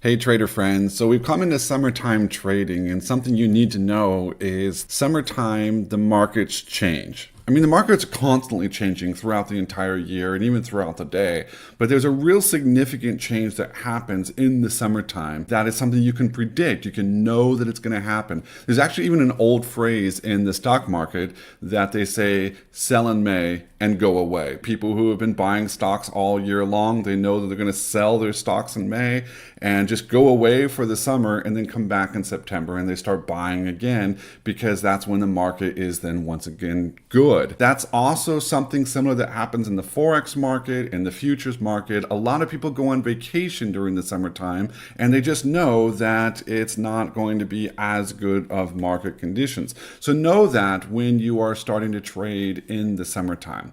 Hey trader friends, so we've come into summertime trading, and something you need to know is summertime, the markets change. I mean, the markets are constantly changing throughout the entire year and even throughout the day, but there's a real significant change that happens in the summertime that is something you can predict. You can know that it's going to happen. There's actually even an old phrase in the stock market that they say, sell in May and go away. People who have been buying stocks all year long, they know that they're going to sell their stocks in May and just go away for the summer and then come back in September and they start buying again because that's when the market is then once again good. That's also something similar that happens in the Forex market, in the futures market. A lot of people go on vacation during the summertime and they just know that it's not going to be as good of market conditions. So know that when you are starting to trade in the summertime.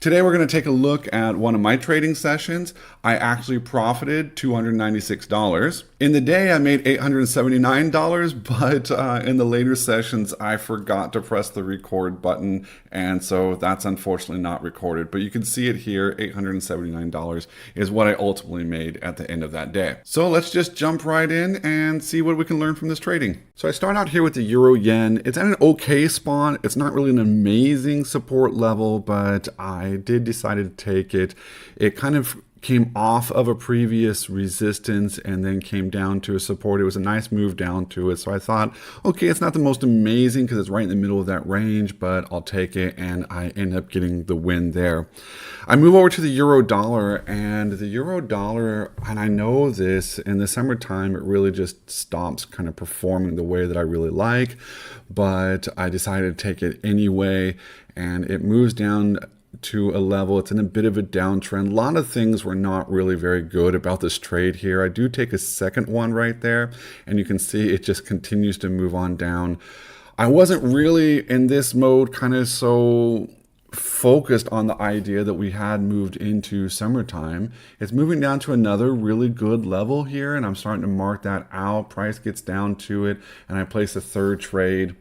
Today we're going to take a look at one of my trading sessions. I actually profited $296. In the day I made $879, but in the later sessions I forgot to press the record button, and so that's unfortunately not recorded. But you can see it here, $879 is what I ultimately made at the end of that day. So let's just jump right in and see what we can learn from this trading. So I start out here with the Euro Yen. It's at an okay spot. It's not really an amazing support level, but I did decide to take it. It kind of came off of a previous resistance and then came down to a support. It was a nice move down to it. So I thought, okay, it's not the most amazing because it's right in the middle of that range, but I'll take it, and I end up getting the win there. I move over to the euro dollar, and the euro dollar, and I know this, in the summertime, it really just stops kind of performing the way that I really like, but I decided to take it anyway, and it moves down to a level. It's in a bit of a downtrend. A lot of things were not really very good about this trade here. I do take a second one right there, and you can see it just continues to move on down. I wasn't really in this mode kind of so focused on the idea that we had moved into summertime. It's moving down to another really good level here, and I'm starting to mark that out. Price gets down to it, and I place a third trade.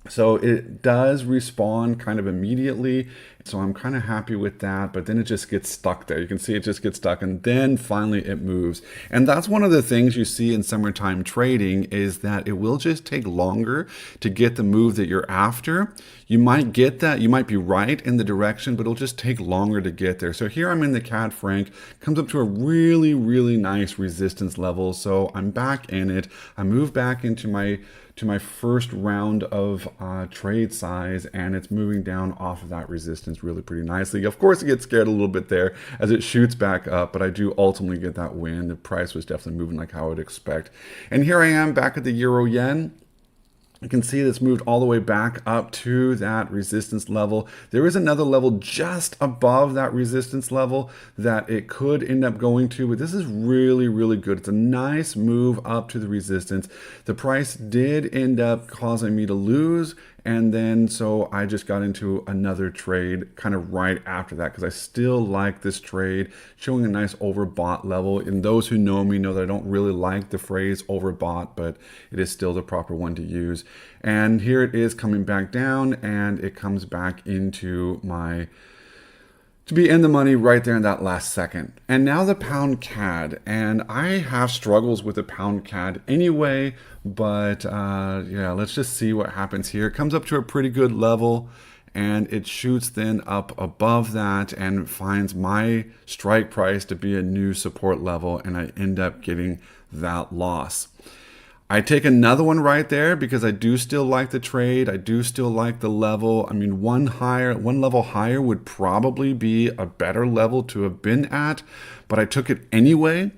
So it does respawn kind of immediately. So I'm kind of happy with that, but then it just gets stuck there. You can see it just gets stuck, and then finally it moves. And that's one of the things you see in summertime trading, is that it will just take longer to get the move that you're after. You might get that, you might be right in the direction, but it'll just take longer to get there. So here I'm in the CAD franc, comes up to a really, really nice resistance level. So I'm back in it. I move back into my first round of trade size, and it's moving down off of that resistance really pretty nicely. Of course, it gets scared a little bit there as it shoots back up, but I do ultimately get that win. The price was definitely moving like how I would expect. And here I am back at the euro yen. You can see this moved all the way back up to that resistance level. There is another level just above that resistance level that it could end up going to, but this is really, really good. It's a nice move up to the resistance. The price did end up causing me to lose, and then so I just got into another trade kind of right after that because I still like this trade, showing a nice overbought level. And those who know me know that I don't really like the phrase overbought, but it is still the proper one to use. And here it is coming back down, and it comes back into my to be in the money right there in that last second. And now the pound CAD, and I have struggles with the pound CAD anyway, but yeah, let's just see what happens here. It comes up to a pretty good level, and it shoots then up above that and finds my strike price to be a new support level, and I end up getting that loss. I take another one right there because I do still like the trade. I do still like the level. I mean, one level higher would probably be a better level to have been at, but I took it anyway.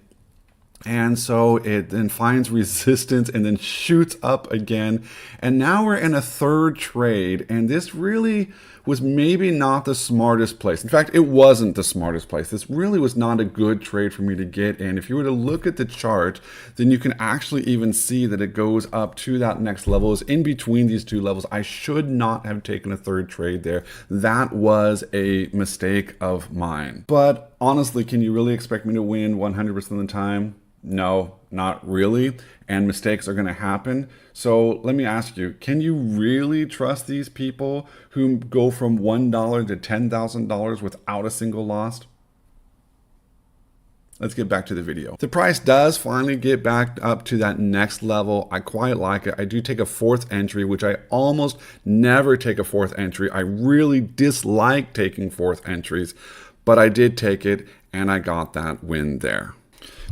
And so it then finds resistance and then shoots up again. And now we're in a third trade. And this really was maybe not the smartest place. In fact, it wasn't the smartest place. This really was not a good trade for me to get in. If you were to look at the chart, then you can actually even see that it goes up to that next level. It's in between these two levels. I should not have taken a third trade there. That was a mistake of mine. But honestly, can you really expect me to win 100% of the time? No, not really, and mistakes are going to happen. So let me ask you, can you really trust these people who go from $1 to $10,000 without a single loss? Let's get back to the video. The price does finally get back up to that next level. I quite like it. I do take a fourth entry, which I almost never take a fourth entry. I really dislike taking fourth entries, but I did take it and I got that win there.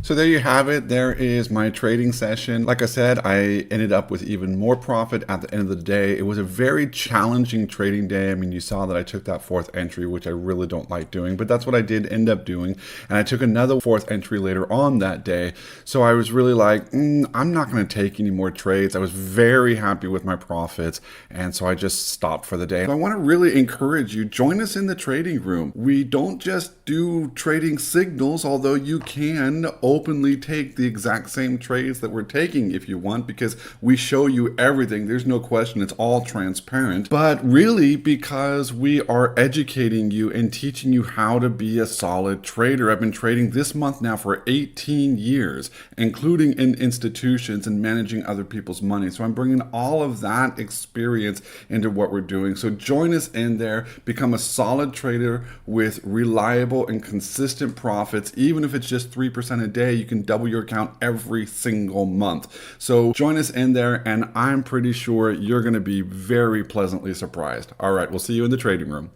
So there you have it. There is my trading session. Like I said, I ended up with even more profit at the end of the day. It was a very challenging trading day. I mean, you saw that I took that fourth entry, which I really don't like doing, but that's what I did end up doing. And I took another fourth entry later on that day. So I was really like, I'm not going to take any more trades. I was very happy with my profits. And so I just stopped for the day. I want to really encourage you, join us in the trading room. We don't just do trading signals, although you can openly take the exact same trades that we're taking if you want, because we show you everything. There's no question. It's all transparent. But really, because we are educating you and teaching you how to be a solid trader. I've been trading this month now for 18 years, including in institutions and managing other people's money. So I'm bringing all of that experience into what we're doing. So join us in there, become a solid trader with reliable and consistent profits. Even if it's just 3% a day, you can double your account every single month. So join us in there, and I'm pretty sure you're going to be very pleasantly surprised. All right, we'll see you in the trading room.